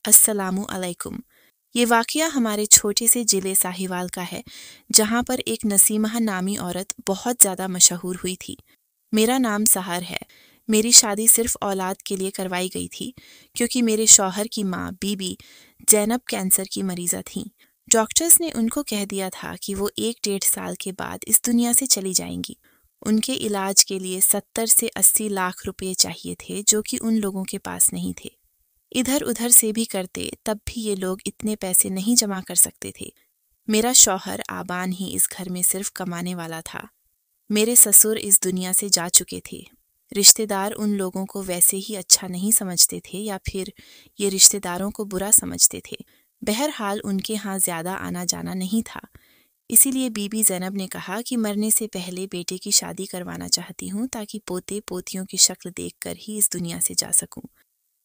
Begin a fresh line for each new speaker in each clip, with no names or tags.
السلام علیکم۔ یہ واقعہ ہمارے چھوٹے سے ضلع ساہیوال کا ہے، جہاں پر ایک نسیمہ نامی عورت بہت زیادہ مشہور ہوئی تھی۔ میرا نام سحر ہے۔ میری شادی صرف اولاد کے لیے کروائی گئی تھی، کیونکہ میرے شوہر کی ماں بی بی زینب کینسر کی مریضہ تھیں۔ ڈاکٹرز نے ان کو کہہ دیا تھا کہ وہ 1-1.5 سال کے بعد اس دنیا سے چلی جائیں گی۔ ان کے علاج کے لیے 70 سے 80 لاکھ روپے چاہیے تھے، جو کہ ان لوگوں کے پاس نہیں تھے۔ ادھر ادھر سے بھی کرتے تب بھی یہ لوگ اتنے پیسے نہیں جمع کر سکتے تھے۔ میرا شوہر آبان ہی اس گھر میں صرف کمانے والا تھا۔ میرے سسر اس دنیا سے جا چکے تھے۔ رشتہ دار ان لوگوں کو ویسے ہی اچھا نہیں سمجھتے تھے، یا پھر یہ رشتہ داروں کو برا سمجھتے تھے۔ بہرحال ان کے ہاں زیادہ آنا جانا نہیں تھا۔ اسی لیے بی بی زینب نے کہا کہ مرنے سے پہلے بیٹے کی شادی کروانا چاہتی ہوں، تاکہ پوتے پوتیوں کی شکل دیکھ کر ہی اس دنیا سے جا سکوں۔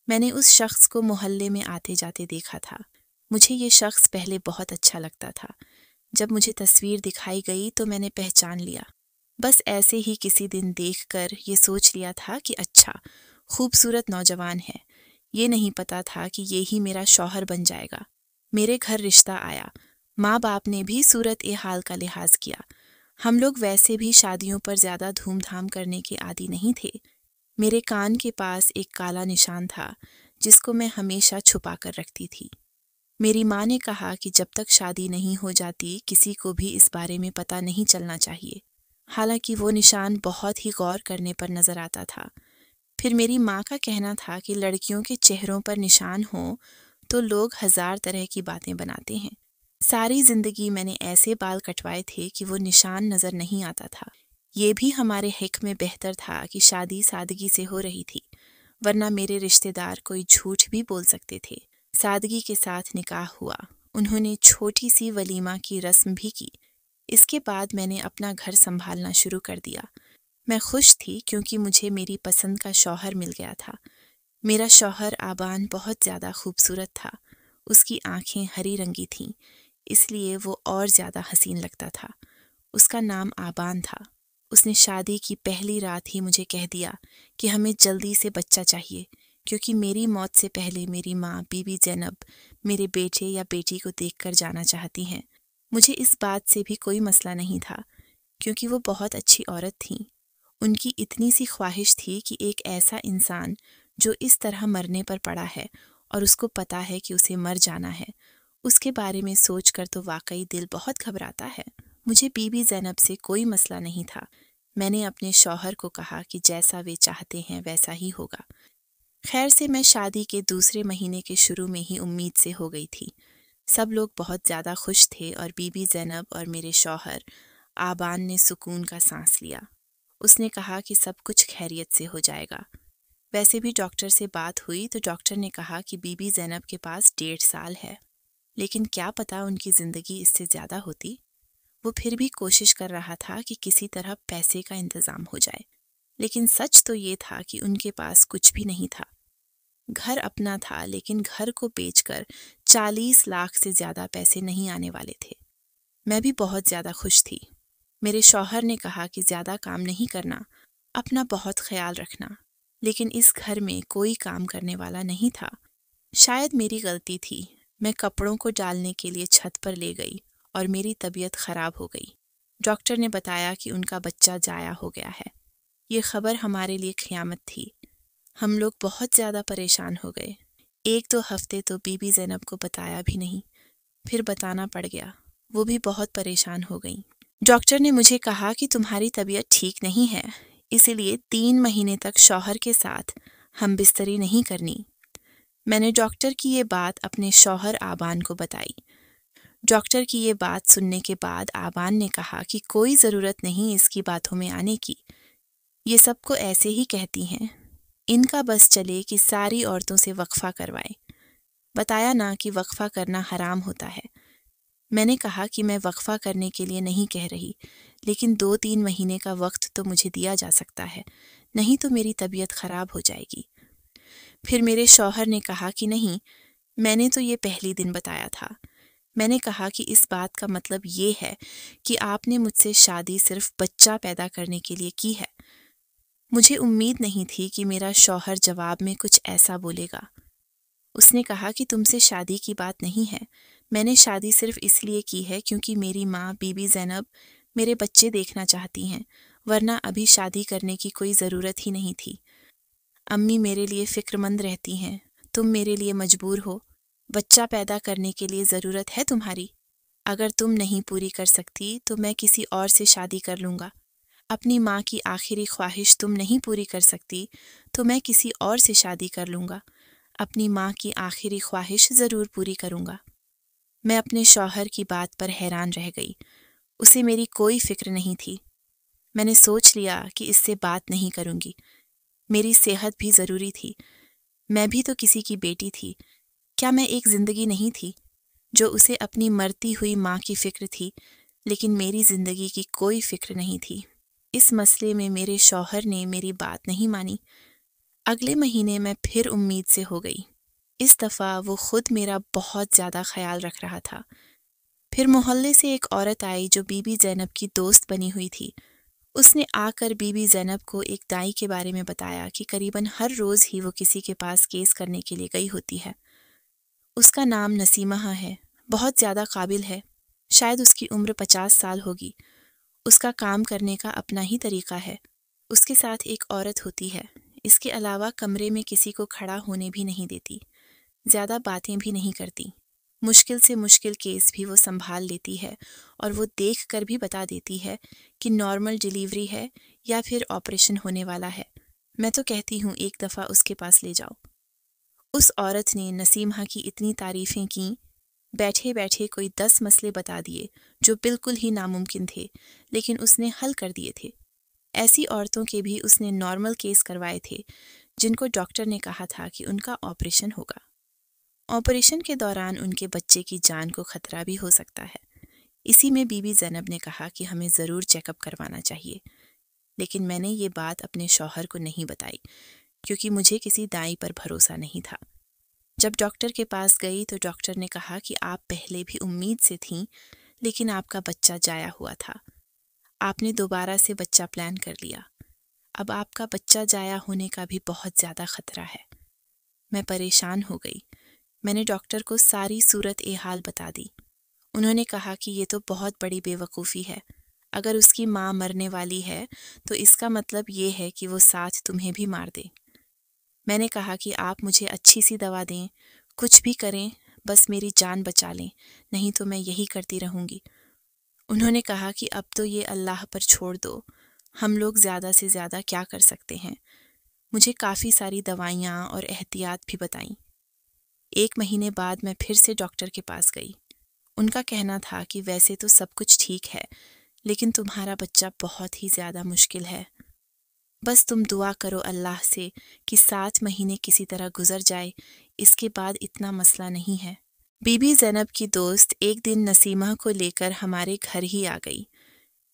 میں نے اس شخص کو محلے میں آتے جاتے دیکھا تھا۔ مجھے یہ شخص پہلے بہت اچھا لگتا تھا۔ جب مجھے تصویر دکھائی گئی تو میں نے پہچان لیا۔ بس ایسے ہی کسی دن دیکھ کر یہ سوچ لیا تھا کہ اچھا، خوبصورت نوجوان ہے۔ یہ نہیں پتا تھا کہ یہی میرا شوہر بن جائے گا۔ میرے گھر رشتہ آیا۔ ماں باپ نے بھی صورت حال کا لحاظ کیا۔ ہم لوگ ویسے بھی شادیوں پر زیادہ دھوم دھام کرنے کے عادی نہیں تھے۔ میرے کان کے پاس ایک کالا نشان تھا، جس کو میں ہمیشہ چھپا کر رکھتی تھی۔ میری ماں نے کہا کہ جب تک شادی نہیں ہو جاتی کسی کو بھی اس بارے میں پتہ نہیں چلنا چاہیے۔ حالانکہ وہ نشان بہت ہی غور کرنے پر نظر آتا تھا۔ پھر میری ماں کا کہنا تھا کہ لڑکیوں کے چہروں پر نشان ہوں تو لوگ 1000 طرح کی باتیں بناتے ہیں۔ ساری زندگی میں نے ایسے بال کٹوائے تھے کہ وہ نشان نظر نہیں آتا تھا۔ یہ بھی ہمارے حق میں بہتر تھا کہ شادی سادگی سے ہو رہی تھی، ورنہ میرے رشتہ دار کوئی جھوٹ بھی بول سکتے تھے۔ سادگی کے ساتھ نکاح ہوا۔ انہوں نے چھوٹی سی ولیمہ کی رسم بھی کی۔ اس کے بعد میں نے اپنا گھر سنبھالنا شروع کر دیا۔ میں خوش تھی کیونکہ مجھے میری پسند کا شوہر مل گیا تھا۔ میرا شوہر آبان بہت زیادہ خوبصورت تھا۔ اس کی آنکھیں ہری رنگی تھیں، اس لیے وہ اور زیادہ حسین لگتا تھا۔ اس کا نام آبان تھا۔ اس نے شادی کی پہلی رات ہی مجھے کہہ دیا کہ ہمیں جلدی سے بچہ چاہیے، کیونکہ میری موت سے پہلے میری ماں بی بی زینب میرے بیٹے یا بیٹی کو دیکھ کر جانا چاہتی ہیں۔ مجھے اس بات سے بھی کوئی مسئلہ نہیں تھا، کیونکہ وہ بہت اچھی عورت تھیں۔ ان کی اتنی سی خواہش تھی کہ ایک ایسا انسان جو اس طرح مرنے پر پڑا ہے اور اس کو پتا ہے کہ اسے مر جانا ہے، اس کے بارے میں سوچ کر تو واقعی دل بہت گھبراتا ہے۔ مجھے بی بی زینب سے کوئی مسئلہ نہیں تھا۔ میں نے اپنے شوہر کو کہا کہ جیسا وہ چاہتے ہیں ویسا ہی ہوگا۔ خیر سے میں شادی کے دوسرے مہینے کے شروع میں ہی امید سے ہو گئی تھی۔ سب لوگ بہت زیادہ خوش تھے اور بی بی زینب اور میرے شوہر آبان نے سکون کا سانس لیا۔ اس نے کہا کہ سب کچھ خیریت سے ہو جائے گا۔ ویسے بھی ڈاکٹر سے بات ہوئی تو ڈاکٹر نے کہا کہ بی بی زینب کے پاس 1.5 سال ہے، لیکن کیا پتا ان کی زندگی اس سے زیادہ ہوتی۔ وہ پھر بھی کوشش کر رہا تھا کہ کسی طرح پیسے کا انتظام ہو جائے، لیکن سچ تو یہ تھا کہ ان کے پاس کچھ بھی نہیں تھا۔ گھر اپنا تھا، لیکن گھر کو بیچ کر 40 لاکھ سے زیادہ پیسے نہیں آنے والے تھے۔ میں بھی بہت زیادہ خوش تھی۔ میرے شوہر نے کہا کہ زیادہ کام نہیں کرنا، اپنا بہت خیال رکھنا، لیکن اس گھر میں کوئی کام کرنے والا نہیں تھا۔ شاید میری غلطی تھی۔ میں کپڑوں کو ڈالنے کے لیے چھت پر لے گئی اور میری طبیعت خراب ہو گئی۔ ڈاکٹر نے بتایا کہ ان کا بچہ ضائع ہو گیا ہے۔ یہ خبر ہمارے لیے قیامت تھی۔ ہم لوگ بہت زیادہ پریشان ہو گئے۔ 1-2 ہفتے تو بی بی زینب کو بتایا بھی نہیں، پھر بتانا پڑ گیا۔ وہ بھی بہت پریشان ہو گئیں۔ ڈاکٹر نے مجھے کہا کہ تمہاری طبیعت ٹھیک نہیں ہے، اسی لیے 3 مہینے تک شوہر کے ساتھ ہم بستری نہیں کرنی۔ میں نے ڈاکٹر کی یہ بات اپنے شوہر آبان کو بتائی۔ ڈاکٹر کی یہ بات سننے کے بعد آبان نے کہا کہ کوئی ضرورت نہیں اس کی باتوں میں آنے کی، یہ سب کو ایسے ہی کہتی ہیں، ان کا بس چلے کہ ساری عورتوں سے وقفہ کروائے۔ بتایا نا کہ وقفہ کرنا حرام ہوتا ہے۔ میں نے کہا کہ میں وقفہ کرنے کے لیے نہیں کہہ رہی، لیکن 2-3 مہینے کا وقت تو مجھے دیا جا سکتا ہے، نہیں تو میری طبیعت خراب ہو جائے گی۔ پھر میرے شوہر نے کہا کہ نہیں، میں نے تو یہ پہلی دن بتایا تھا۔ میں نے کہا کہ اس بات کا مطلب یہ ہے کہ آپ نے مجھ سے شادی صرف بچہ پیدا کرنے کے لیے کی ہے۔ مجھے امید نہیں تھی کہ میرا شوہر جواب میں کچھ ایسا بولے گا۔ اس نے کہا کہ تم سے شادی کی بات نہیں ہے، میں نے شادی صرف اس لیے کی ہے کیونکہ میری ماں بی بی زینب میرے بچے دیکھنا چاہتی ہیں، ورنہ ابھی شادی کرنے کی کوئی ضرورت ہی نہیں تھی۔ امی میرے لیے فکر مند رہتی ہیں، تم میرے لیے مجبور ہو، بچہ پیدا کرنے کے لیے ضرورت ہے تمہاری۔ اگر تم نہیں پوری کر سکتی تو میں کسی اور سے شادی کر لوں گا۔ اپنی ماں کی آخری خواہش تم نہیں پوری کر سکتی تو میں کسی اور سے شادی کر لوں گا۔ اپنی ماں کی آخری خواہش ضرور پوری کروں گا۔ میں اپنے شوہر کی بات پر حیران رہ گئی، اسے میری کوئی فکر نہیں تھی۔ میں نے سوچ لیا کہ اس سے بات نہیں کروں گی۔ میری صحت بھی ضروری تھی، میں بھی تو کسی کی بیٹی تھی، کیا میں ایک زندگی نہیں تھی؟ جو اسے اپنی مرتی ہوئی ماں کی فکر تھی، لیکن میری زندگی کی کوئی فکر نہیں تھی۔ اس مسئلے میں میرے شوہر نے میری بات نہیں مانی۔ اگلے مہینے میں پھر امید سے ہو گئی۔ اس دفعہ وہ خود میرا بہت زیادہ خیال رکھ رہا تھا۔ پھر محلے سے ایک عورت آئی جو بی بی زینب کی دوست بنی ہوئی تھی۔ اس نے آ کر بی بی زینب کو ایک دائی کے بارے میں بتایا کہ قریباً ہر روز ہی وہ کسی کے پاس کیس کرنے کے لیے گئی ہوتی ہے۔ اس کا نام نسیمہ ہے، بہت زیادہ قابل ہے، شاید اس کی عمر 50 سال ہوگی۔ اس کا کام کرنے کا اپنا ہی طریقہ ہے۔ اس کے ساتھ ایک عورت ہوتی ہے، اس کے علاوہ کمرے میں کسی کو کھڑا ہونے بھی نہیں دیتی، زیادہ باتیں بھی نہیں کرتی۔ مشکل سے مشکل کیس بھی وہ سنبھال لیتی ہے اور وہ دیکھ کر بھی بتا دیتی ہے کہ نارمل ڈیلیوری ہے یا پھر آپریشن ہونے والا ہے۔ میں تو کہتی ہوں ایک دفعہ اس کے پاس لے جاؤ۔ اس عورت نے نسیمہ کی اتنی تعریفیں کیں، بیٹھے بیٹھے کوئی 10 مسئلے بتا دیے جو بالکل ہی ناممکن تھے، لیکن اس نے حل کر دیے تھے۔ ایسی عورتوں کے بھی اس نے نارمل کیس کروائے تھے جن کو ڈاکٹر نے کہا تھا کہ ان کا آپریشن ہوگا۔ آپریشن کے دوران ان کے بچے کی جان کو خطرہ بھی ہو سکتا ہے۔ اسی میں بی بی زینب نے کہا کہ ہمیں ضرور چیک اپ کروانا چاہیے، لیکن میں نے یہ بات اپنے شوہر کو نہیں بتائی کیونکہ مجھے کسی دائی پر بھروسہ نہیں تھا۔ جب ڈاکٹر کے پاس گئی تو ڈاکٹر نے کہا کہ آپ پہلے بھی امید سے تھیں، لیکن آپ کا بچہ جایا ہوا تھا۔ آپ نے دوبارہ سے بچہ پلان کر لیا۔ اب آپ کا بچہ جایا ہونے کا بھی بہت زیادہ خطرہ ہے۔ میں پریشان ہو گئی۔ میں نے ڈاکٹر کو ساری صورت حال بتا دی۔ انہوں نے کہا کہ یہ تو بہت بڑی بے وقوفی ہے۔ اگر اس کی ماں مرنے والی ہے تو اس کا مطلب یہ ہے کہ وہ ساتھ تمہیں بھی مار دے۔ میں نے کہا کہ آپ مجھے اچھی سی دوا دیں، کچھ بھی کریں، بس میری جان بچا لیں، نہیں تو میں یہی کرتی رہوں گی۔ انہوں نے کہا کہ اب تو یہ اللہ پر چھوڑ دو، ہم لوگ زیادہ سے زیادہ کیا کر سکتے ہیں۔ مجھے کافی ساری دوائیاں اور احتیاط بھی بتائیں۔ 1 مہینے بعد میں پھر سے ڈاکٹر کے پاس گئی۔ ان کا کہنا تھا کہ ویسے تو سب کچھ ٹھیک ہے، لیکن تمہارا بچہ بہت ہی زیادہ مشکل ہے۔ بس تم دعا کرو اللہ سے کہ 7 مہینے کسی طرح گزر جائے، اس کے بعد اتنا مسئلہ نہیں ہے۔ بی بی زینب کی دوست ایک دن نسیمہ کو لے کر ہمارے گھر ہی آ گئی۔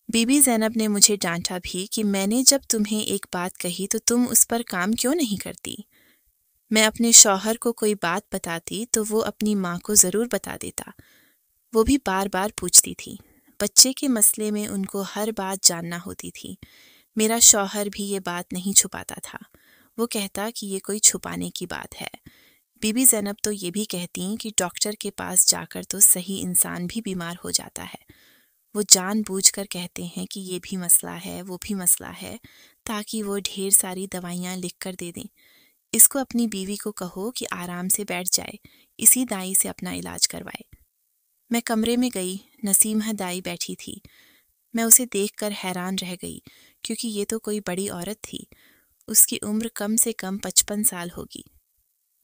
بی بی زینب نے مجھے ڈانٹا بھی کہ میں نے جب تمہیں ایک بات کہی تو تم اس پر کام کیوں نہیں کرتی؟ میں اپنے شوہر کو کوئی بات بتاتی تو وہ اپنی ماں کو ضرور بتا دیتا۔ وہ بھی بار بار پوچھتی تھی۔ بچے کے مسئلے میں ان کو ہر بات جاننا ہوتی تھی۔ میرا شوہر بھی یہ بات نہیں چھپاتا تھا۔ وہ کہتا کہ یہ کوئی چھپانے کی بات ہے۔ بی بی زینب تو یہ بھی کہتی کہ ڈاکٹر کے پاس جا کر تو صحیح انسان بھی بیمار ہو جاتا ہے۔ وہ جان بوجھ کر کہتے ہیں کہ یہ بھی مسئلہ ہے، وہ بھی مسئلہ ہے، تاکہ وہ ڈھیر ساری دوائیاں لکھ کر دے دیں۔ اس کو اپنی بیوی کو کہو کہ آرام سے بیٹھ جائے، اسی دائی سے اپنا علاج کروائے۔ میں کمرے میں گئی، نسیمہ دائی بیٹھی تھی۔ میں اسے دیکھ کر حیران رہ گئی کیونکہ یہ تو کوئی بڑی عورت تھی۔ اس کی عمر کم سے کم 55 سال ہوگی۔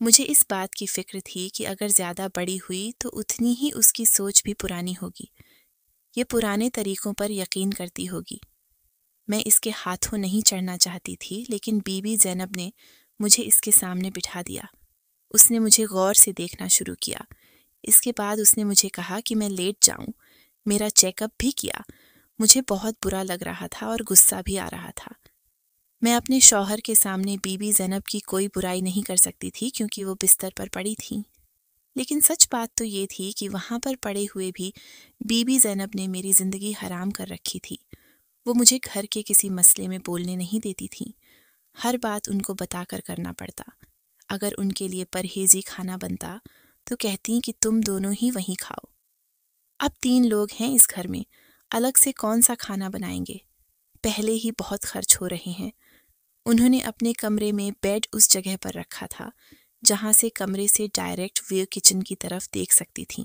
مجھے اس بات کی فکر تھی کہ اگر زیادہ بڑی ہوئی تو اتنی ہی اس کی سوچ بھی پرانی ہوگی، یہ پرانے طریقوں پر یقین کرتی ہوگی۔ میں اس کے ہاتھوں نہیں چڑھنا چاہتی تھی، لیکن بی بی زینب نے مجھے اس کے سامنے بٹھا دیا۔ اس نے مجھے غور سے دیکھنا شروع کیا۔ اس کے بعد اس نے مجھے کہا کہ میں لیٹ جاؤں۔ میرا چیک اپ بھی کیا۔ مجھے بہت برا لگ رہا تھا اور غصہ بھی آ رہا تھا۔ میں اپنے شوہر کے سامنے بی بی زینب کی کوئی برائی نہیں کر سکتی تھی کیونکہ وہ بستر پر پڑی تھیں، لیکن سچ بات تو یہ تھی کہ وہاں پر پڑے ہوئے بھی بی بی زینب نے میری زندگی حرام کر رکھی تھی۔ وہ مجھے گھر کے کسی مسئلے میں بولنے نہیں دیتی تھیں، ہر بات ان کو بتا کر کرنا پڑتا۔ اگر ان کے لیے پرہیزی کھانا بنتا تو کہتی کہ تم دونوں ہی وہیں کھاؤ۔ اب 3 لوگ ہیں اس گھر میں، الگ سے کون سا کھانا بنائیں گے؟ پہلے ہی بہت خرچ ہو رہے ہیں۔ انہوں نے اپنے کمرے میں بیڈ اس جگہ پر رکھا تھا جہاں سے کمرے سے ڈائریکٹ ویو کچن کی طرف دیکھ سکتی تھی۔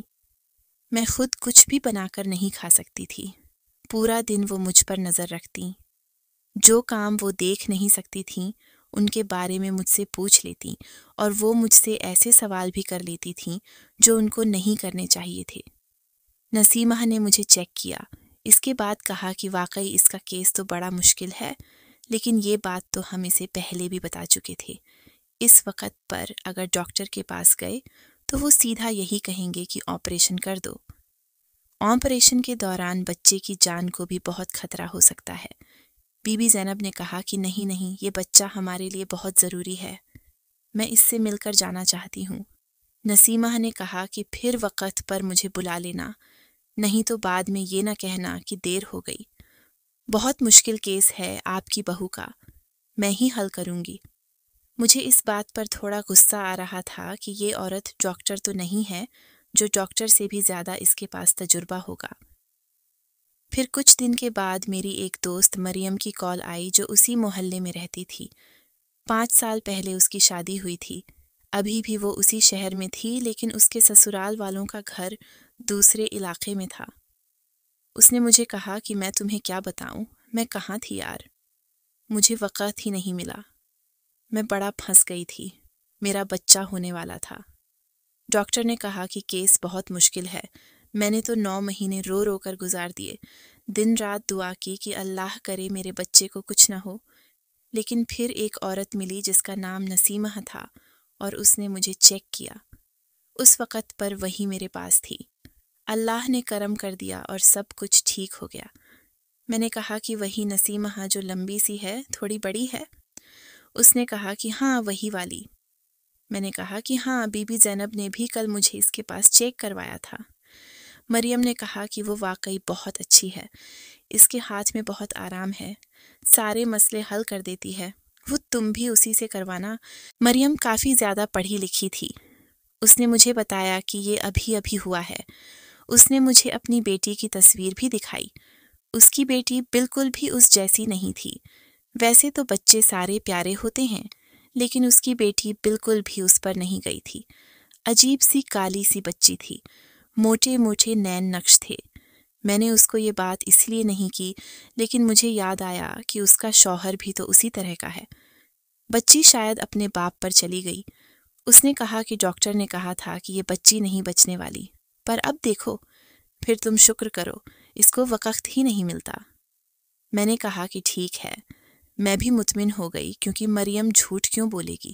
میں خود کچھ بھی بنا کر نہیں کھا سکتی تھی۔ پورا دن وہ مجھ پر نظر رکھتی۔ جو کام وہ دیکھ نہیں سکتی تھیں ان کے بارے میں مجھ سے پوچھ لیتی اور وہ مجھ سے ایسے سوال بھی کر لیتی تھیں جو ان کو نہیں کرنے چاہیے تھے۔ نسیمہ نے مجھے چیک کیا، اس کے بعد کہا کہ واقعی اس کا کیس تو بڑا مشکل ہے، لیکن یہ بات تو ہم اسے پہلے بھی بتا چکے تھے۔ اس وقت پر اگر ڈاکٹر کے پاس گئے تو وہ سیدھا یہی کہیں گے کہ آپریشن کر دو۔ آپریشن کے دوران بچے کی جان کو بھی بہت خطرہ ہو سکتا ہے۔ بی بی زینب نے کہا کہ نہیں، یہ بچہ ہمارے لیے بہت ضروری ہے، میں اس سے مل کر جانا چاہتی ہوں۔ نسیمہ نے کہا کہ پھر وقت پر مجھے بلا لینا، نہیں تو بعد میں یہ نہ کہنا کہ دیر ہو گئی۔ بہت مشکل کیس ہے آپ کی بہو کا، میں ہی حل کروں گی۔ مجھے اس بات پر تھوڑا غصہ آ رہا تھا کہ یہ عورت ڈاکٹر تو نہیں ہے جو ڈاکٹر سے بھی زیادہ اس کے پاس تجربہ ہوگا۔ پھر کچھ دن کے بعد میری ایک دوست مریم کی کال آئی جو اسی محلے میں رہتی تھی۔ 5 سال پہلے اس کی شادی ہوئی تھی۔ ابھی بھی وہ اسی شہر میں تھی لیکن اس کے سسرال والوں کا گھر دوسرے علاقے میں تھا۔ اس نے مجھے کہا کہ میں تمہیں کیا بتاؤں، میں کہاں تھی یار، مجھے وقت ہی نہیں ملا۔ میں بڑا پھنس گئی تھی، میرا بچہ ہونے والا تھا۔ ڈاکٹر نے کہا کہ کیس بہت مشکل ہے۔ میں نے تو 9 مہینے رو رو کر گزار دیے، دن رات دعا کی کہ اللہ کرے میرے بچے کو کچھ نہ ہو۔ لیکن پھر ایک عورت ملی جس کا نام نسیمہ تھا اور اس نے مجھے چیک کیا۔ اس وقت پر وہی میرے پاس تھی۔ اللہ نے کرم کر دیا اور سب کچھ ٹھیک ہو گیا۔ میں نے کہا کہ وہی نسیمہ جو لمبی سی ہے، تھوڑی بڑی ہے؟ اس نے کہا کہ ہاں وہی والی۔ میں نے کہا کہ ہاں بی بی زینب نے بھی کل مجھے اس کے پاس چیک کروایا تھا۔ مریم نے کہا کہ وہ واقعی بہت اچھی ہے، اس کے ہاتھ میں بہت آرام ہے، سارے مسئلے حل کر دیتی ہے، وہ تم بھی اسی سے کروانا۔ مریم کافی زیادہ پڑھی لکھی تھی۔ اس نے مجھے بتایا کہ یہ ابھی ہوا ہے۔ اس نے مجھے اپنی بیٹی کی تصویر بھی دکھائی۔ اس کی بیٹی بالکل بھی اس جیسی نہیں تھی۔ ویسے تو بچے سارے پیارے ہوتے ہیں، لیکن اس کی بیٹی بالکل بھی اس پر نہیں گئی تھی۔ عجیب سی کالی سی بچی تھی، موٹے موٹے نین نقش تھے۔ میں نے اس کو یہ بات اس لیے نہیں کی، لیکن مجھے یاد آیا کہ اس کا شوہر بھی تو اسی طرح کا ہے۔ بچی شاید اپنے باپ پر چلی گئی۔ اس نے کہا کہ ڈاکٹر نے کہا تھا کہ یہ بچی نہیں بچنے والی، پر اب دیکھو، پھر تم شکر کرو، اس کو وقت ہی نہیں ملتا۔ میں نے کہا کہ ٹھیک ہے۔ میں بھی مطمئن ہو گئی کیونکہ مریم جھوٹ کیوں بولے گی؟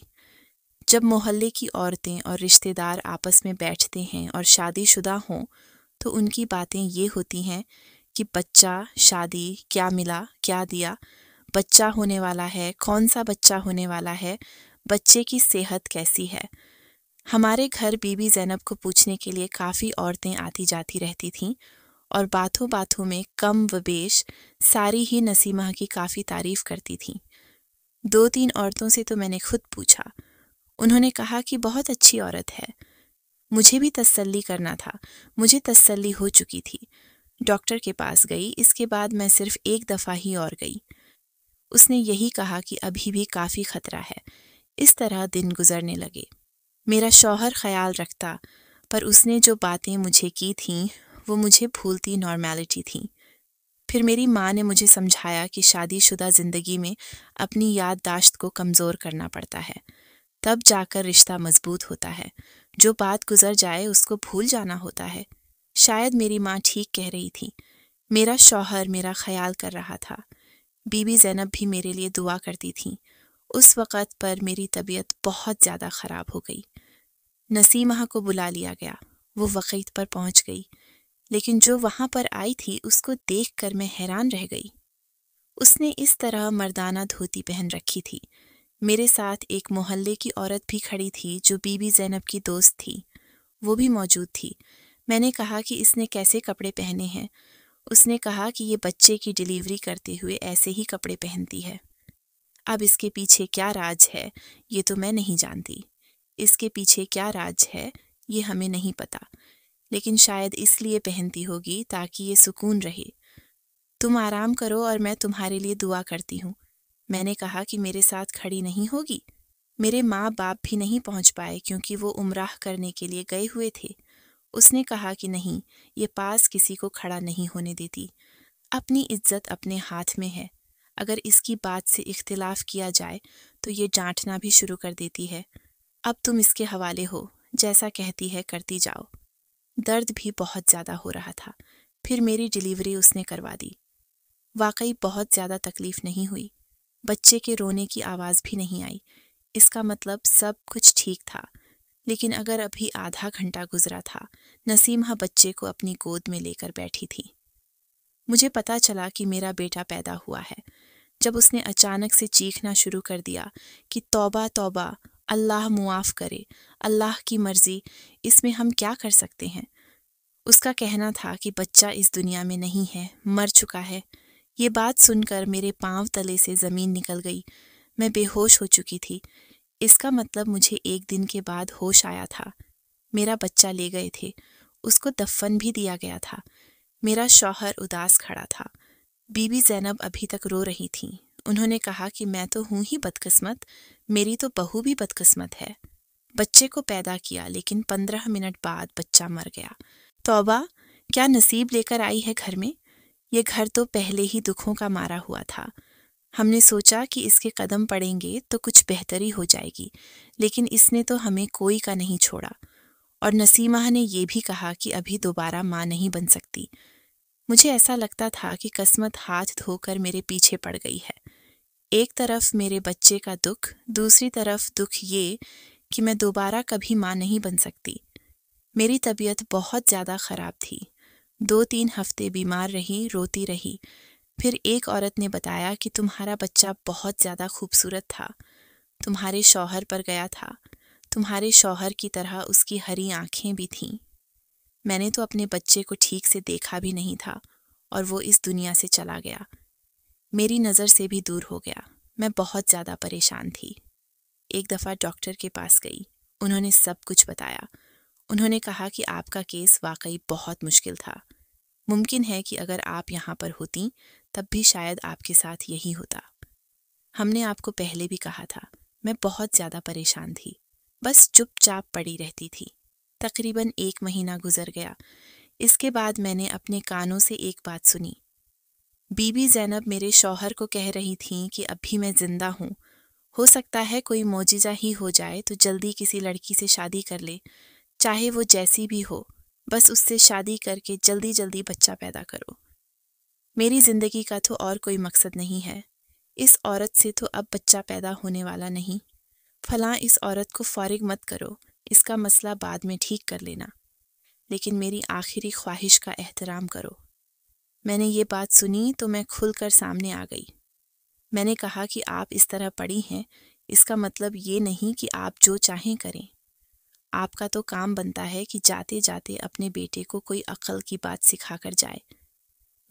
جب محلے کی عورتیں اور رشتہ دار آپس میں بیٹھتے ہیں اور شادی شدہ ہوں تو ان کی باتیں یہ ہوتی ہیں کہ بچہ، شادی، کیا ملا، کیا دیا، بچہ ہونے والا ہے، کون سا بچہ ہونے والا ہے، بچے کی صحت کیسی ہے۔ ہمارے گھر بی بی زینب کو پوچھنے کے لیے کافی عورتیں آتی جاتی رہتی تھیں اور باتوں باتوں میں کم و بیش ساری ہی نسیمہ کی کافی تعریف کرتی تھیں۔ 2-3 عورتوں سے تو میں نے خود پوچھا، انہوں نے کہا کہ بہت اچھی عورت ہے۔ مجھے بھی تسلی کرنا تھا، مجھے تسلی ہو چکی تھی۔ ڈاکٹر کے پاس گئی، اس کے بعد میں صرف ایک دفعہ ہی اور گئی۔ اس نے یہی کہا کہ ابھی بھی کافی خطرہ ہے۔ اس طرح دن گزرنے لگے۔ میرا شوہر خیال رکھتا، پر اس نے جو باتیں مجھے کی تھیں وہ مجھے بھولتی نارمیلٹی تھیں۔ پھر میری ماں نے مجھے سمجھایا کہ شادی شدہ زندگی میں اپنی یادداشت کو کمزور کرنا پڑتا ہے، تب جا کر رشتہ مضبوط ہوتا ہے۔ جو بات گزر جائے اس کو بھول جانا ہوتا ہے۔ شاید میری ماں ٹھیک کہہ رہی تھی۔ میرا شوہر میرا خیال کر رہا تھا۔ بی بی زینب بھی میرے لیے دعا کرتی تھیں۔ اس وقت پر میری طبیعت بہت زیادہ خراب ہو گئی۔ نسیمہ کو بلا لیا گیا، وہ وقت پر پہنچ گئی، لیکن جو وہاں پر آئی تھی اس کو دیکھ کر میں حیران رہ گئی۔ اس نے اس طرح مردانہ دھوتی پہن رکھی تھی۔ میرے ساتھ ایک محلے کی عورت بھی کھڑی تھی جو بی بی زینب کی دوست تھی، وہ بھی موجود تھی۔ میں نے کہا کہ اس نے کیسے کپڑے پہنے ہیں؟ اس نے کہا کہ یہ بچے کی ڈیلیوری کرتے ہوئے ایسے ہی کپڑے پہنتی ہے۔ اب اس کے پیچھے کیا راز ہے یہ تو میں نہیں جانتی۔ اس کے پیچھے کیا راز ہے یہ ہمیں نہیں پتا، لیکن شاید اس لیے پہنتی ہوگی تاکہ یہ سکون رہے۔ تم آرام کرو اور میں تمہارے لیے دعا کرتی ہوں۔ میں نے کہا کہ میرے ساتھ کھڑی نہیں ہوگی؟ میرے ماں باپ بھی نہیں پہنچ پائے کیونکہ وہ عمرہ کرنے کے لیے گئے ہوئے تھے۔ اس نے کہا کہ نہیں، یہ پاس کسی کو کھڑا نہیں ہونے دیتی۔ اپنی عزت اپنے ہاتھ میں ہے۔ اگر اس کی بات سے اختلاف کیا جائے تو یہ ڈانٹنا بھی شروع کر دیتی ہے۔ اب تم اس کے حوالے ہو، جیسا کہتی ہے کرتی جاؤ۔ درد بھی بہت زیادہ ہو رہا تھا۔ پھر میری ڈیلیوری اس نے کروا دی۔ واقعی بہت زیادہ تکلیف نہیں ہوئی۔ بچے کے رونے کی آواز بھی نہیں آئی۔ اس کا مطلب سب کچھ ٹھیک تھا۔ لیکن اگر ابھی آدھا گھنٹہ گزرا تھا، نسیمہ بچے کو اپنی گود میں لے کر بیٹھی تھی۔ مجھے پتا چلا کہ میرا بیٹا پیدا ہوا ہے جب اس نے اچانک سے چیخنا شروع کر دیا کہ توبہ توبہ، اللہ معاف کرے، اللہ کی مرضی، اس میں ہم کیا کر سکتے ہیں۔ اس کا کہنا تھا کہ بچہ اس دنیا میں نہیں ہے، مر چکا ہے۔ یہ بات سن کر میرے پاؤں تلے سے زمین نکل گئی۔ میں بے ہوش ہو چکی تھی۔ اس کا مطلب مجھے ایک دن کے بعد ہوش آیا تھا۔ میرا بچہ لے گئے تھے، اس کو دفن بھی دیا گیا تھا۔ میرا شوہر اداس کھڑا تھا۔ بی بی زینب ابھی تک رو رہی تھیں۔ انہوں نے کہا کہ میں تو ہوں ہی بدقسمت، میری تو بہو بھی بدقسمت ہے۔ بچے کو پیدا کیا لیکن 15 منٹ بعد بچہ مر گیا۔ توبہ، کیا نصیب لے کر آئی ہے گھر میں؟ یہ گھر تو پہلے ہی دکھوں کا مارا ہوا تھا۔ ہم نے سوچا کہ اس کے قدم پڑیں گے تو کچھ بہتری ہو جائے گی، لیکن اس نے تو ہمیں کوئی کا نہیں چھوڑا۔ اور نسیمہ نے یہ بھی کہا کہ ابھی دوبارہ ماں نہیں بن سکتی۔ مجھے ایسا لگتا تھا کہ قسمت ہاتھ دھو کر میرے پیچھے پڑ گئی ہے۔ ایک طرف میرے بچے کا دکھ، دوسری طرف دکھ یہ کہ میں دوبارہ کبھی ماں نہیں بن سکتی۔ میری طبیعت بہت زیادہ خراب تھی۔ 2-3 ہفتے بیمار رہی، روتی رہی۔ پھر ایک عورت نے بتایا کہ تمہارا بچہ بہت زیادہ خوبصورت تھا، تمہارے شوہر پر گیا تھا، تمہارے شوہر کی طرح اس کی ہری آنکھیں بھی تھیں۔ میں نے تو اپنے بچے کو ٹھیک سے دیکھا بھی نہیں تھا اور وہ اس دنیا سے چلا گیا، میری نظر سے بھی دور ہو گیا۔ میں بہت زیادہ پریشان تھی۔ ایک دفعہ ڈاکٹر کے پاس گئی، انہوں نے سب کچھ بتایا۔ انہوں نے کہا کہ آپ کا کیس واقعی بہت مشکل تھا، ممکن ہے کہ اگر آپ یہاں پر ہوتیں تب بھی شاید آپ کے ساتھ یہی ہوتا۔ ہم نے آپ کو پہلے بھی کہا تھا۔ میں بہت زیادہ پریشان تھی، بس چپ چاپ پڑی رہتی تھی۔ تقریباً 1 مہینہ گزر گیا۔ اس کے بعد میں نے اپنے کانوں سے ایک بات سنی۔ بی بی زینب میرے شوہر کو کہہ رہی تھیں کہ اب بھی میں زندہ ہوں، ہو سکتا ہے کوئی معجزہ ہی ہو جائے تو جلدی کسی لڑکی سے شادی کر لے، چاہے وہ جیسی بھی ہو، بس اس سے شادی کر کے جلدی جلدی بچہ پیدا کرو۔ میری زندگی کا تو اور کوئی مقصد نہیں ہے۔ اس عورت سے تو اب بچہ پیدا ہونے والا نہیں۔ فلاں اس عورت کو فارغ مت کرو، اس کا مسئلہ بعد میں ٹھیک کر لینا، لیکن میری آخری خواہش کا احترام کرو۔ میں نے یہ بات سنی تو میں کھل کر سامنے آ گئی۔ میں نے کہا کہ آپ اس طرح پڑی ہیں، اس کا مطلب یہ نہیں کہ آپ جو چاہیں کریں۔ آپ کا تو کام بنتا ہے کہ جاتے جاتے اپنے بیٹے کو کوئی عقل کی بات سکھا کر جائے۔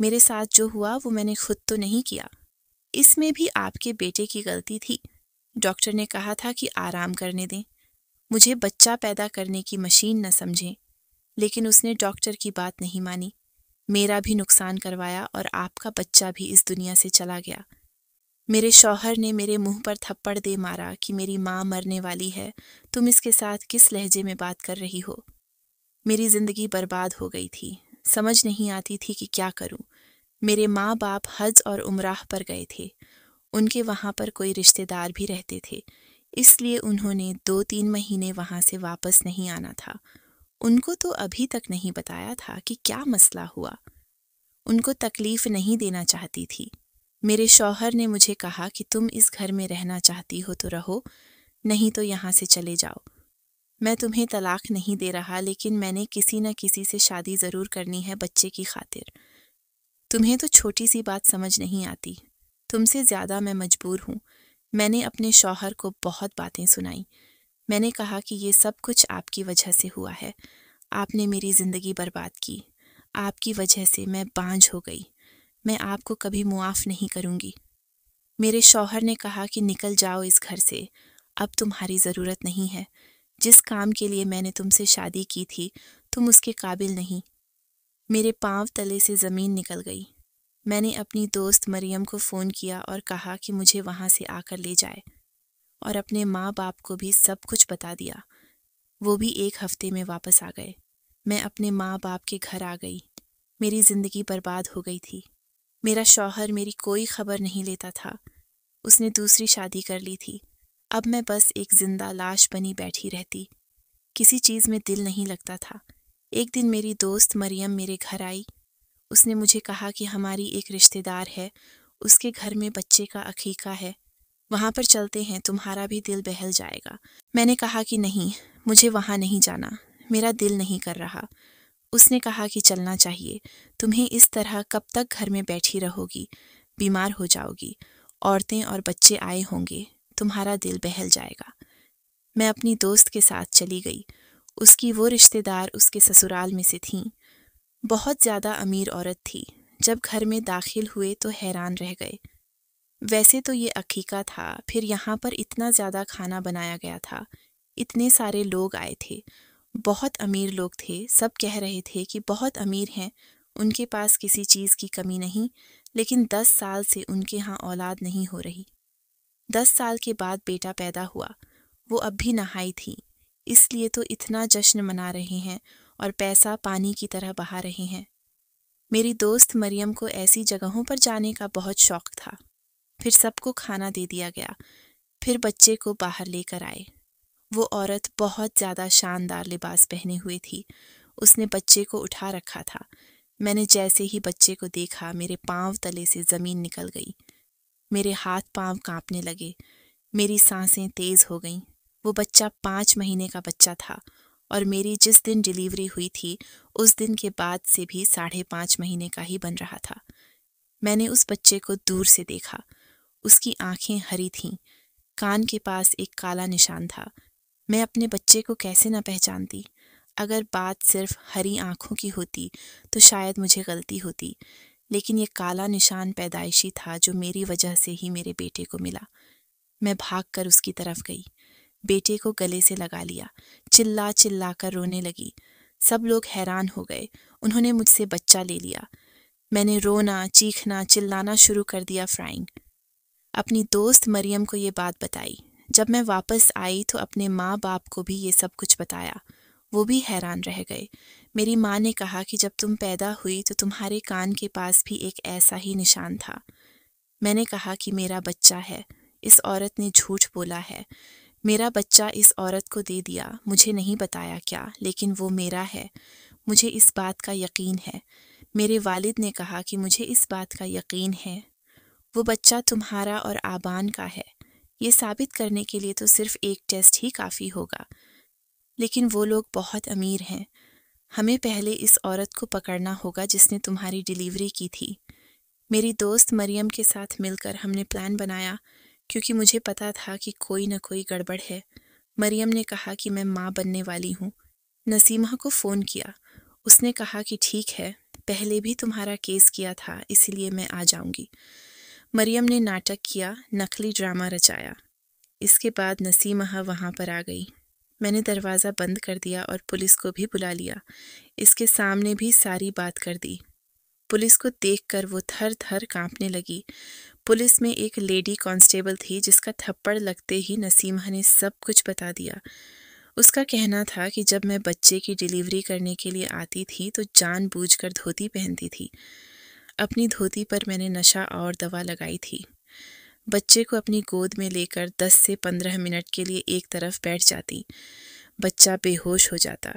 میرے ساتھ جو ہوا وہ میں نے خود تو نہیں کیا، اس میں بھی آپ کے بیٹے کی غلطی تھی۔ ڈاکٹر نے کہا تھا کہ آرام کرنے دیں، مجھے بچہ پیدا کرنے کی مشین نہ سمجھیں، لیکن اس نے ڈاکٹر کی بات نہیں مانی، میرا بھی نقصان کروایا اور آپ کا بچہ بھی اس دنیا سے چلا گیا۔ میرے شوہر نے میرے منہ پر تھپڑ دے مارا کہ میری ماں مرنے والی ہے، تم اس کے ساتھ کس لہجے میں بات کر رہی ہو۔ میری زندگی برباد ہو گئی تھی، سمجھ نہیں آتی تھی کہ کیا کروں۔ میرے ماں باپ حج اور عمرہ پر گئے تھے، ان کے وہاں پر کوئی رشتہ دار بھی رہتے تھے، اس لیے انہوں نے 2-3 مہینے وہاں سے واپس نہیں آنا تھا۔ ان کو تو ابھی تک نہیں بتایا تھا کہ کیا مسئلہ ہوا۔ ان کو تکلیف نہیں دینا چاہتی تھی۔ میرے شوہر نے مجھے کہا کہ تم اس گھر میں رہنا چاہتی ہو تو رہو، نہیں تو یہاں سے چلے جاؤ۔ میں تمہیں طلاق نہیں دے رہا، لیکن میں نے کسی نہ کسی سے شادی ضرور کرنی ہے بچے کی خاطر۔ تمہیں تو چھوٹی سی بات سمجھ نہیں آتی، تم سے زیادہ میں مجبور ہوں۔ میں نے اپنے شوہر کو بہت باتیں سنائیں۔ میں نے کہا کہ یہ سب کچھ آپ کی وجہ سے ہوا ہے، آپ نے میری زندگی برباد کی، آپ کی وجہ سے میں بانجھ ہو گئی، میں آپ کو کبھی معاف نہیں کروں گی۔ میرے شوہر نے کہا کہ نکل جاؤ اس گھر سے، اب تمہاری ضرورت نہیں ہے، جس کام کے لیے میں نے تم سے شادی کی تھی تم اس کے قابل نہیں۔ میرے پاؤں تلے سے زمین نکل گئی۔ میں نے اپنی دوست مریم کو فون کیا اور کہا کہ مجھے وہاں سے آ کر لے جائے، اور اپنے ماں باپ کو بھی سب کچھ بتا دیا۔ وہ بھی 1 ہفتے میں واپس آ گئے۔ میں اپنے ماں باپ کے گھر آ گئی۔ میری زندگی برباد ہو گئی تھی۔ میرا شوہر میری کوئی خبر نہیں لیتا تھا۔ اس نے دوسری شادی کر لی تھی۔ اب میں بس ایک زندہ لاش بنی بیٹھی رہتی۔ کسی چیز میں دل نہیں لگتا تھا۔ ایک دن میری دوست مریم میرے گھر آئی۔ اس نے مجھے کہا کہ ہماری ایک رشتہ دار ہے، اس کے گھر میں بچے کا عقیقہ ہے، وہاں پر چلتے ہیں، تمہارا بھی دل بہل جائے گا۔ میں نے کہا کہ نہیں، مجھے وہاں نہیں جانا، میرا دل نہیں کر رہا۔ اس نے کہا کہ چلنا چاہیے، تمہیں اس طرح کب تک گھر میں بیٹھی رہو گی، بیمار ہو جاؤ گی، عورتیں اور بچے آئے ہوں گے، تمہارا دل بہل جائے گا۔ میں اپنی دوست کے ساتھ چلی گئی۔ اس کی وہ رشتہ دار اس کے سسرال میں سے تھیں۔ بہت زیادہ امیر عورت تھی۔ جب گھر میں داخل ہوئے تو حیران رہ گئے۔ ویسے تو یہ عقیقہ تھا، پھر یہاں پر اتنا زیادہ کھانا بنایا گیا تھا، اتنے سارے لوگ آئے تھے، بہت امیر لوگ تھے، سب کہہ رہے تھے کہ بہت امیر ہیں، ان کے پاس کسی چیز کی کمی نہیں، لیکن 10 سال سے ان کے ہاں اولاد نہیں ہو رہی۔ 10 سال کے بعد بیٹا پیدا ہوا، وہ اب بھی نہائی تھی، اس لیے تو اتنا جشن منا رہے ہیں اور پیسہ پانی کی طرح بہا رہے ہیں۔ میری دوست مریم کو ایسی جگہوں پر جانے کا بہت شوق تھا۔ پھر سب کو کھانا دے دیا گیا، پھر بچے کو باہر لے کر آئے۔ وہ عورت بہت زیادہ شاندار لباس پہنے ہوئے تھی۔ اس نے بچے کو اٹھا رکھا تھا۔ میں نے جیسے ہی بچے کو دیکھا میرے پاؤں تلے سے زمین نکل گئی۔ میرے ہاتھ پاؤں کانپنے لگے، میری سانسیں تیز ہو گئیں۔ وہ بچہ 5 مہینے کا بچہ تھا، اور میری جس دن ڈیلیوری ہوئی تھی اس دن کے بعد سے بھی 5.5 مہینے کا ہی بن رہا تھا۔ میں نے اس بچے کو دور سے دیکھا۔ اس کی آنکھیں ہری تھیں، کان کے پاس ایک کالا نشان تھا۔ میں اپنے بچے کو کیسے نہ پہچانتی؟ اگر بات صرف ہری آنکھوں کی ہوتی تو شاید مجھے غلطی ہوتی، لیکن یہ کالا نشان پیدائشی تھا جو میری وجہ سے ہی میرے بیٹے کو ملا۔ میں بھاگ کر اس کی طرف گئی، بیٹے کو گلے سے لگا لیا، چلا چلا کر رونے لگی۔ سب لوگ حیران ہو گئے، انہوں نے مجھ سے بچہ لے لیا۔ میں نے رونا، چیخنا، چلانا شروع کر دیا فرائنگ۔ اپنی دوست مریم کو یہ بات بتائی۔ جب میں واپس آئی تو اپنے ماں باپ کو بھی یہ سب کچھ بتایا۔ وہ بھی حیران رہ گئے۔ میری ماں نے کہا کہ جب تم پیدا ہوئی تو تمہارے کان کے پاس بھی ایک ایسا ہی نشان تھا۔ میں نے کہا کہ میرا بچہ ہے، اس عورت نے جھوٹ بولا ہے۔ میرا بچہ اس عورت کو دے دیا، مجھے نہیں بتایا کیا، لیکن وہ میرا ہے، مجھے اس بات کا یقین ہے۔ میرے والد نے کہا کہ مجھے اس بات کا یقین ہے، وہ بچہ تمہارا اور آبان کا ہے۔ یہ ثابت کرنے کے لیے تو صرف ایک ٹیسٹ ہی کافی ہوگا، لیکن وہ لوگ بہت امیر ہیں۔ ہمیں پہلے اس عورت کو پکڑنا ہوگا جس نے تمہاری ڈیلیوری کی تھی۔ میری دوست مریم کے ساتھ مل کر ہم نے پلان بنایا، کیونکہ مجھے پتا تھا کہ کوئی نہ کوئی گڑبڑ ہے۔ مریم نے کہا کہ میں ماں بننے والی ہوں۔ نسیمہ کو فون کیا، اس نے کہا کہ ٹھیک ہے، پہلے بھی تمہارا کیس کیا تھا، اس لیے میں آ جاؤں گی۔ مریم نے ناٹک کیا، نقلی ڈرامہ رچایا۔ اس کے بعد نسیمہ وہاں پر آ گئی۔ میں نے دروازہ بند کر دیا اور پولیس کو بھی بلا لیا۔ اس کے سامنے بھی ساری بات کر دی۔ پولیس کو دیکھ کر وہ تھر تھر کانپنے لگی۔ پولیس میں ایک لیڈی کانسٹیبل تھی جس کا تھپڑ لگتے ہی نسیمہ نے سب کچھ بتا دیا۔ اس کا کہنا تھا کہ جب میں بچے کی ڈیلیوری کرنے کے لیے آتی تھی تو جان بوجھ کر دھوتی پہنتی تھی۔ اپنی دھوتی پر میں نے نشہ اور دوا لگائی تھی۔ بچے کو اپنی گود میں لے کر 10 سے 15 منٹ کے لیے ایک طرف بیٹھ جاتی۔ بچہ بے ہوش ہو جاتا،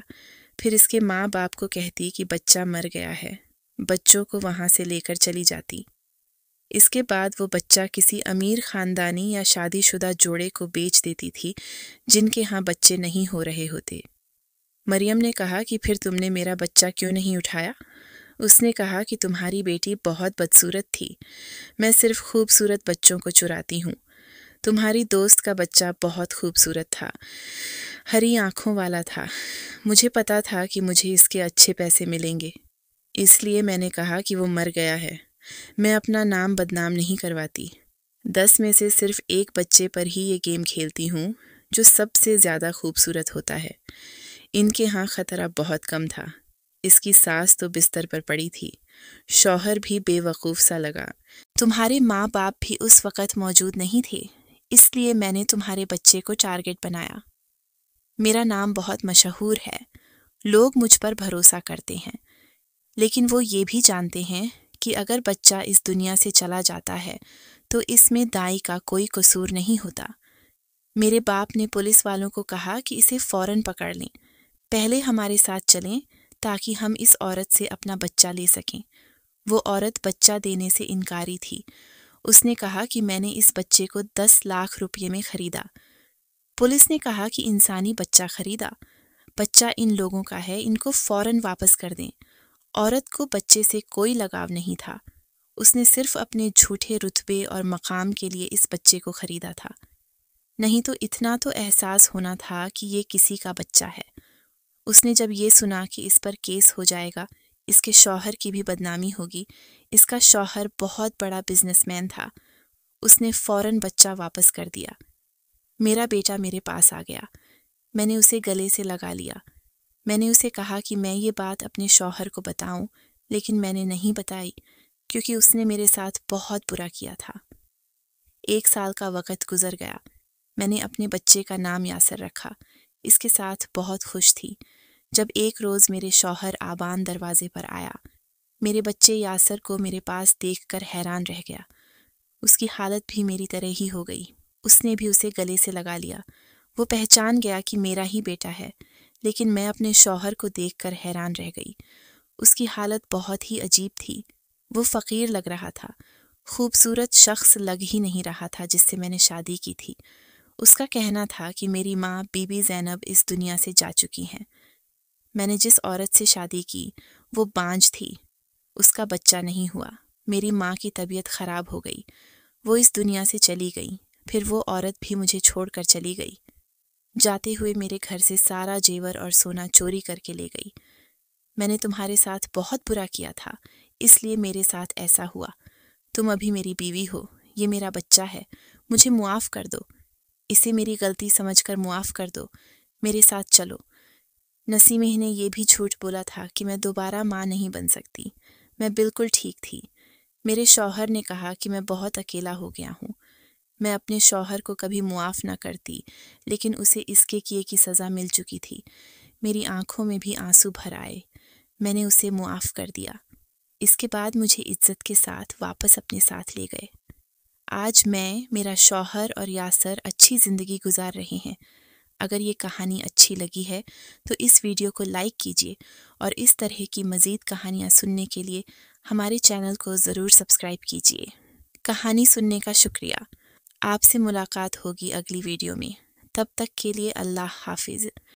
پھر اس کے ماں باپ کو کہتی کہ بچہ مر گیا ہے، بچوں کو وہاں سے لے کر چلی جاتی۔ اس کے بعد وہ بچہ کسی امیر خاندانی یا شادی شدہ جوڑے کو بیچ دیتی تھی جن کے ہاں بچے نہیں ہو رہے ہوتے۔ مریم نے کہا کہ پھر تم نے میرا بچہ کیوں نہیں اٹھایا؟ اس نے کہا کہ تمہاری بیٹی بہت بدصورت تھی، میں صرف خوبصورت بچوں کو چراتی ہوں۔ تمہاری دوست کا بچہ بہت خوبصورت تھا، ہری آنکھوں والا تھا، مجھے پتا تھا کہ مجھے اس کے اچھے پیسے ملیں گے، اس لیے میں نے کہا کہ وہ مر گیا ہے۔ میں اپنا نام بدنام نہیں کرواتی، 10 میں سے صرف ایک بچے پر ہی یہ گیم کھیلتی ہوں جو سب سے زیادہ خوبصورت ہوتا ہے۔ ان کے ہاں خطرہ بہت کم تھا۔ اس کی ساس تو بستر پر پڑی تھی۔ شوہر بھی بے وقوف سا لگا۔ تمہارے ماں باپ بھی اس وقت موجود نہیں تھے، اس لیے میں نے تمہارے بچے کو ٹارگٹ بنایا۔ میرا نام بہت مشہور ہے، لوگ مجھ پر بھروسہ کرتے ہیں، لیکن وہ یہ بھی جانتے ہیں کہ اگر بچہ اس دنیا سے چلا جاتا ہے تو اس میں دائی کا کوئی قصور نہیں ہوتا۔ میرے باپ نے پولیس والوں کو کہا کہ اسے فوراً پکڑ لیں، پہلے ہمارے ساتھ چلیں تاکہ ہم اس عورت سے اپنا بچہ لے سکیں۔ وہ عورت بچہ دینے سے انکاری تھی۔ اس نے کہا کہ میں نے اس بچے کو 10 لاکھ روپے میں خریدا۔ پولیس نے کہا کہ انسانی بچہ خریدا، بچہ ان لوگوں کا ہے، ان کو فوراً واپس کر دیں۔ عورت کو بچے سے کوئی لگاؤ نہیں تھا، اس نے صرف اپنے جھوٹے رتبے اور مقام کے لیے اس بچے کو خریدا تھا، نہیں تو اتنا تو احساس ہونا تھا کہ یہ کسی کا بچہ ہے۔ اس نے جب یہ سنا کہ اس پر کیس ہو جائے گا، اس کے شوہر کی بھی بدنامی ہوگی، اس کا شوہر بہت بڑا بزنس مین تھا، اس نے فوراً بچہ واپس کر دیا۔ میرا بیٹا میرے پاس آ گیا، میں نے اسے گلے سے لگا لیا۔ میں نے اسے کہا کہ میں یہ بات اپنے شوہر کو بتاؤں، لیکن میں نے نہیں بتائی کیونکہ اس نے میرے ساتھ بہت برا کیا تھا۔ 1 سال کا وقت گزر گیا۔ میں نے اپنے بچے کا نام یاسر رکھا، اس کے ساتھ بہت خوش تھی۔ جب ایک روز میرے شوہر آبان دروازے پر آیا، میرے بچے یاسر کو میرے پاس دیکھ کر حیران رہ گیا۔ اس کی حالت بھی میری طرح ہی ہو گئی، اس نے بھی اسے گلے سے لگا لیا۔ وہ پہچان گیا کہ میرا ہی بیٹا ہے، لیکن میں اپنے شوہر کو دیکھ کر حیران رہ گئی۔ اس کی حالت بہت ہی عجیب تھی، وہ فقیر لگ رہا تھا، خوبصورت شخص لگ ہی نہیں رہا تھا جس سے میں نے شادی کی تھی۔ اس کا کہنا تھا کہ میری ماں بی بی زینب اس دنیا سے جا چکی ہیں۔ میں نے جس عورت سے شادی کی وہ بانجھ تھی، اس کا بچہ نہیں ہوا۔ میری ماں کی طبیعت خراب ہو گئی، وہ اس دنیا سے چلی گئی، پھر وہ عورت بھی مجھے چھوڑ کر چلی گئی۔ جاتے ہوئے میرے گھر سے سارا زیور اور سونا چوری کر کے لے گئی۔ میں نے تمہارے ساتھ بہت برا کیا تھا، اس لیے میرے ساتھ ایسا ہوا۔ تم ابھی میری بیوی ہو، یہ میرا بچہ ہے، مجھے معاف کر دو، اسے میری غلطی سمجھ کر معاف کر دو، میرے ساتھ چلو۔ نسیمہ نے یہ بھی جھوٹ بولا تھا کہ میں دوبارہ ماں نہیں بن سکتی، میں بالکل ٹھیک تھی۔ میرے شوہر نے کہا کہ میں بہت اکیلا ہو گیا ہوں۔ میں اپنے شوہر کو کبھی معاف نہ کرتی، لیکن اسے اس کے کیے کی سزا مل چکی تھی۔ میری آنکھوں میں بھی آنسو بھر آئے، میں نے اسے معاف کر دیا۔ اس کے بعد مجھے عزت کے ساتھ واپس اپنے ساتھ لے گئے۔ آج میں، میرا شوہر اور یاسر اچھی زندگی گزار رہے ہیں۔ اگر یہ کہانی اچھی لگی ہے تو اس ویڈیو کو لائک کیجیے اور اس طرح کی مزید کہانیاں سننے کے لیے ہمارے چینل کو ضرور سبسکرائب کیجیے۔ کہانی سننے کا شکریہ۔ آپ سے ملاقات ہوگی اگلی ویڈیو میں، تب تک کے لیے اللہ حافظ۔